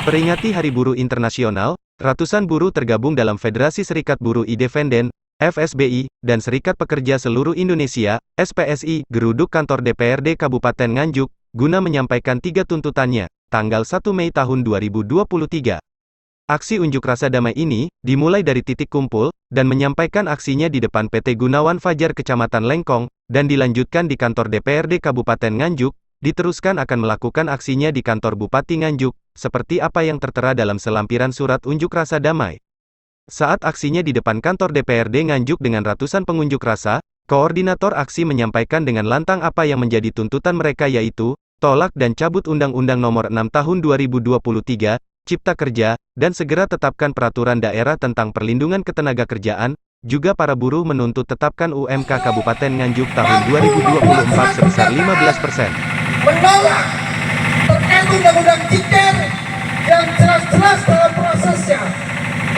Memperingati Hari Buruh Internasional, ratusan buruh tergabung dalam Federasi Serikat Buruh Independen, FSBI, dan Serikat Pekerja Seluruh Indonesia, SPSI, geruduk kantor DPRD Kabupaten Nganjuk, guna menyampaikan 3 tuntutannya, tanggal 1 Mei tahun 2023. Aksi unjuk rasa damai ini, dimulai dari titik kumpul, dan menyampaikan aksinya di depan PT Gunawan Fajar Kecamatan Lengkong, dan dilanjutkan di kantor DPRD Kabupaten Nganjuk, diteruskan akan melakukan aksinya di kantor Bupati Nganjuk, seperti apa yang tertera dalam selampiran surat unjuk rasa damai. Saat aksinya di depan kantor DPRD Nganjuk dengan ratusan pengunjuk rasa, koordinator aksi menyampaikan dengan lantang apa yang menjadi tuntutan mereka yaitu, tolak dan cabut Undang-Undang Nomor 6 Tahun 2023, Cipta Kerja, dan segera tetapkan peraturan daerah tentang perlindungan ketenagakerjaan. Juga para buruh menuntut tetapkan UMK Kabupaten Nganjuk tahun 2024 sebesar 15%. Menolak terkait undang-undang Cipta yang jelas-jelas dalam prosesnya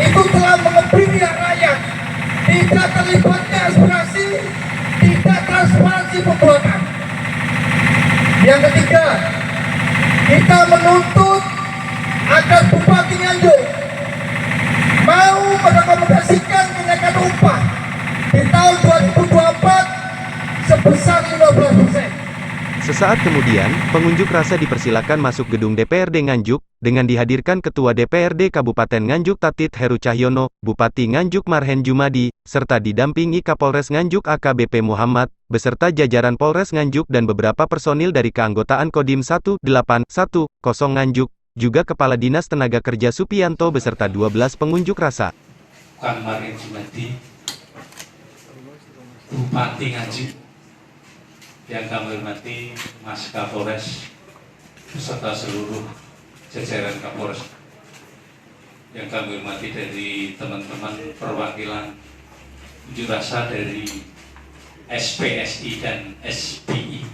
itu telah mengebiri rakyat, tidak terlibatnya aspirasi, tidak transparansi pembuatan. Yang ketiga, kita menuntut agar Bupati Nganjuk mau merekomendasikan kenaikan upah di tahun 2024 sebesar 15%. Sesaat kemudian, pengunjuk rasa dipersilakan masuk gedung DPRD Nganjuk, dengan dihadirkan Ketua DPRD Kabupaten Nganjuk Tatit Heru Cahyono, Bupati Nganjuk Marhen Jumadi, serta didampingi Kapolres Nganjuk AKBP Muhammad, beserta jajaran Polres Nganjuk dan beberapa personil dari keanggotaan Kodim 18110 Nganjuk, juga Kepala Dinas Tenaga Kerja Supianto beserta 12 pengunjuk rasa. Kang Marhen Jumadi, Bupati Nganjuk, yang kami hormati Mas Kapolres beserta seluruh jajaran Kapolres, yang kami hormati dari teman-teman perwakilan unjuk rasa dari SPSI dan SBI,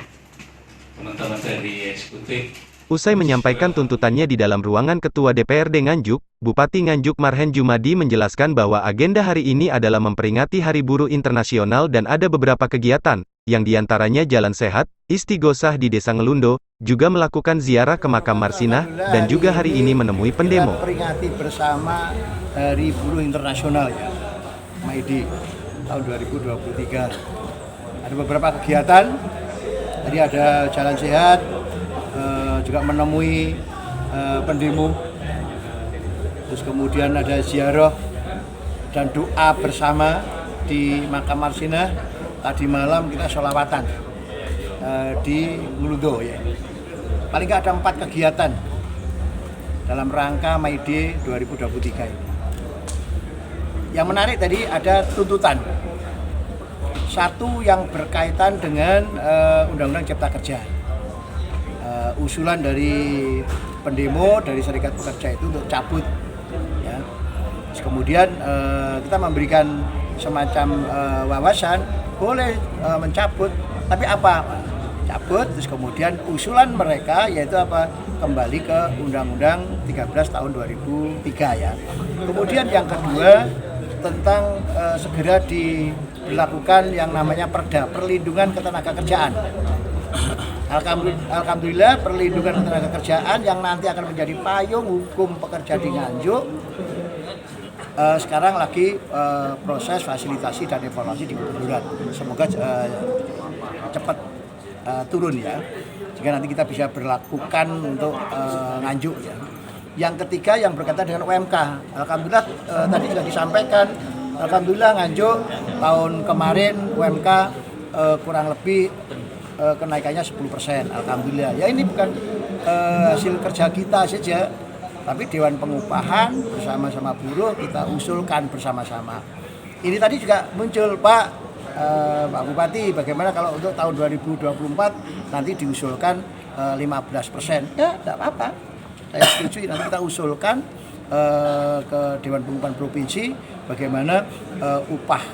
teman-teman dari eksekutif. Usai menyampaikan tuntutannya di dalam ruangan Ketua DPRD Nganjuk, Bupati Nganjuk Marhen Jumadi menjelaskan bahwa agenda hari ini adalah memperingati Hari Buruh Internasional dan ada beberapa kegiatan, yang diantaranya jalan sehat, istighosah di Desa Ngelundo, juga melakukan ziarah ke makam Marsinah, dan juga hari ini menemui pendemo. Kita peringati bersama Hari Buruh Internasional ya, Mei tahun 2023. Ada beberapa kegiatan, tadi ada jalan sehat, juga menemui pendemo, terus kemudian ada ziarah dan doa bersama di makam Marsinah. Tadi malam kita sholawatan di Ngelundo ya. Paling nggak ada 4 kegiatan dalam rangka Mei Day 2023 ini. Yang menarik tadi ada tuntutan. Satu yang berkaitan dengan Undang-Undang Cipta Kerja. Usulan dari pendemo dari Serikat Pekerja itu untuk cabut ya. Terus kemudian kita memberikan semacam wawasan boleh mencabut, tapi apa? Cabut, terus kemudian usulan mereka yaitu apa? Kembali ke Undang-Undang 13 tahun 2003 ya. Kemudian yang kedua tentang segera dilakukan yang namanya Perda, Perlindungan Ketenagakerjaan. Alhamdulillah perlindungan ketenagakerjaan yang nanti akan menjadi payung hukum pekerja di Nganjuk sekarang lagi proses fasilitasi dan evaluasi di gubernuran. Semoga cepat turun ya, jika nanti kita bisa berlakukan untuk Nganjuk ya. Yang ketiga yang berkaitan dengan UMK. Alhamdulillah tadi sudah disampaikan, alhamdulillah Nganjuk tahun kemarin UMK kurang lebih kenaikannya 10%. Alhamdulillah. Ya ini bukan hasil kerja kita saja, tapi Dewan Pengupahan bersama-sama buruh kita usulkan bersama-sama. Ini tadi juga muncul Pak Bupati, bagaimana kalau untuk tahun 2024 nanti diusulkan 15%. Ya tidak apa-apa, saya setuju. Nanti kita usulkan ke Dewan Pengupahan Provinsi bagaimana upah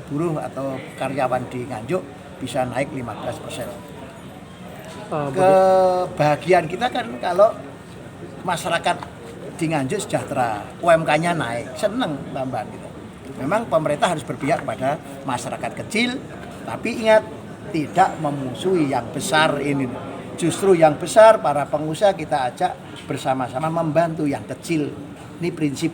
buruh atau karyawan di Nganjuk bisa naik 15%. Kebahagiaan kita kan kalau masyarakat di Nganjuk sejahtera, UMK-nya naik, seneng tambahan gitu. Memang pemerintah harus berpihak kepada masyarakat kecil, tapi ingat tidak memusuhi yang besar ini. Justru yang besar, para pengusaha kita ajak bersama-sama membantu yang kecil. Ini prinsip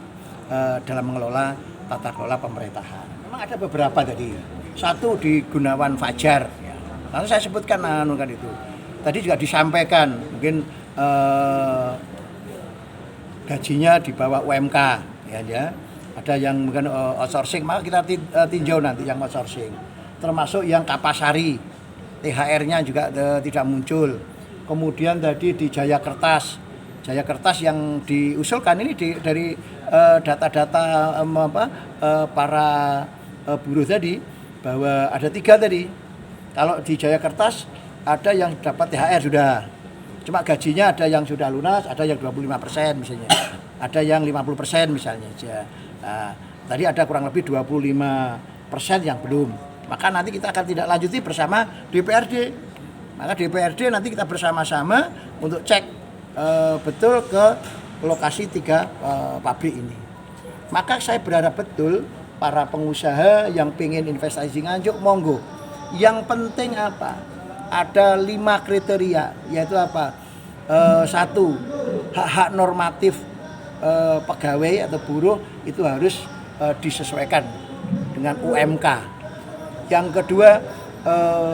dalam mengelola tata kelola pemerintahan. Memang ada beberapa tadi. Satu di Gunawan Fajar. Ya. Lalu saya sebutkan kan itu. Tadi juga disampaikan mungkin gajinya di bawah UMK, ya. Ada yang mungkin outsourcing, maka kita tinjau nanti yang outsourcing. Termasuk yang Kapasari, THR-nya juga tidak muncul. Kemudian tadi di Jayakertas yang diusulkan ini dari data-data para buruh tadi, bahwa ada 3 tadi. Kalau di Jayakertas ada yang dapat THR sudah, cuma gajinya ada yang sudah lunas, ada yang 25% misalnya, ada yang 50% misalnya aja. Nah, tadi ada kurang lebih 25% yang belum. Maka nanti kita akan tidak lanjuti bersama DPRD. Maka DPRD nanti kita bersama-sama untuk cek betul ke lokasi 3 pabrik ini. Maka saya berharap betul para pengusaha yang pengen investasi Nganjuk, monggo. Yang penting apa? Ada 5 kriteria, yaitu apa? 1, hak-hak normatif pegawai atau buruh itu harus disesuaikan dengan UMK. Yang kedua,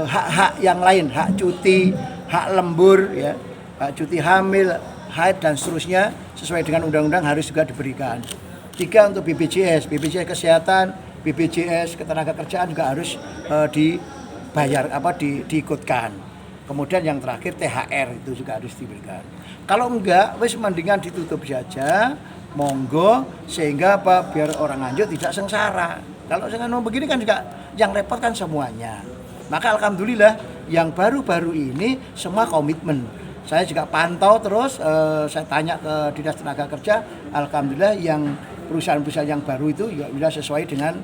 hak-hak yang lain, hak cuti, hak lembur, ya, hak cuti hamil, haid dan seterusnya sesuai dengan undang-undang harus juga diberikan. 3, untuk BPJS kesehatan, BPJS ketenagakerjaan juga harus dibayar diikutkan. Kemudian yang terakhir THR itu juga harus diberikan. Kalau enggak, wis mendingan ditutup saja, monggo, sehingga biar orang Nganjuk tidak sengsara. Kalau dengan begini kan juga yang repot kan semuanya. Maka alhamdulillah yang baru-baru ini semua komitmen. Saya juga pantau terus, saya tanya ke Dinas Tenaga Kerja, alhamdulillah yang perusahaan-perusahaan yang baru itu ya sudah sesuai dengan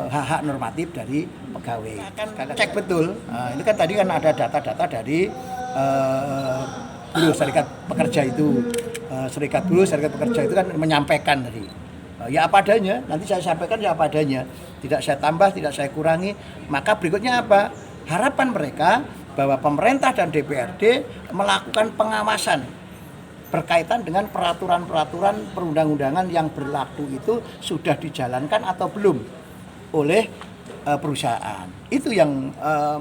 hak-hak normatif dari pegawai. Cek betul. Ini kan tadi kan ada data-data dari buruh serikat pekerja itu. Serikat buruh, serikat pekerja itu kan menyampaikan tadi. Ya apa adanya, nanti saya sampaikan ya apa adanya. Tidak saya tambah, tidak saya kurangi. Maka berikutnya apa? Harapan mereka bahwa pemerintah dan DPRD melakukan pengawasan berkaitan dengan peraturan-peraturan perundang-undangan yang berlaku itu sudah dijalankan atau belum oleh perusahaan. Itu yang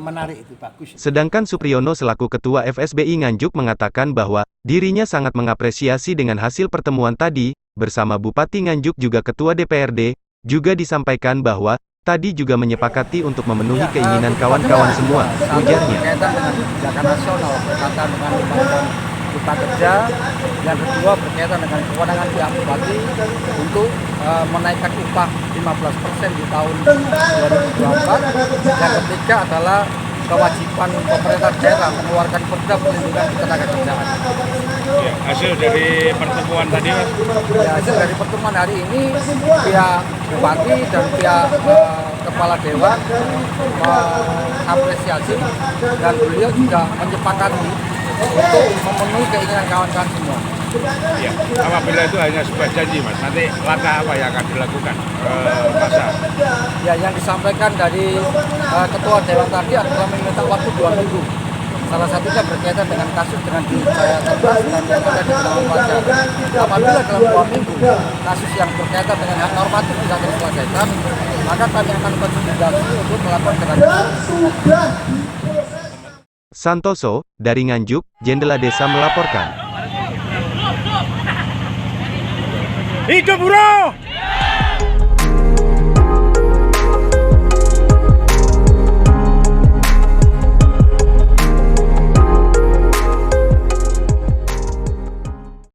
menarik, itu bagus. Sedangkan Supriyono selaku Ketua FSBI Nganjuk mengatakan bahwa dirinya sangat mengapresiasi dengan hasil pertemuan tadi, bersama Bupati Nganjuk juga Ketua DPRD, juga disampaikan bahwa tadi juga menyepakati untuk memenuhi keinginan kawan-kawan semua, ujarnya. Berkaitan dengan kebijakan nasional, berkaitan dengan undang-undang Cipta Kerja. Yang kedua berkaitan dengan kewenangan pihak bupati untuk menaikkan upah 15% di tahun 2024. Yang ketiga adalah kewajiban pemerintah daerah mengeluarkan perda perlindungan ketenagakerjaan. Ya, hasil dari pertemuan tadi, Mas? Ya, hasil dari pertemuan hari ini pihak bupati dan pihak kepala dewan mengapresiasi dan beliau juga menyepakati untuk memenuhi keinginan kawan-kawan semua. Ya, apabila itu hanya sebuah janji, Mas, nanti langkah apa yang akan dilakukan masa? Ya, yang disampaikan dari ketua dewan tadi adalah meminta waktu 2 minggu. Salah satunya berkaitan dengan kasus dengan di Jayakertas dan yang ada di Gunawan Fajar. Apabila dalam 2 minggu kasus yang berkaitan dengan hak normatif tidak terselesaikan, maka kami akan konsolidasi untuk melakukan gerakan. Santoso, dari Nganjuk, Jendela Desa melaporkan. Hidup buruh!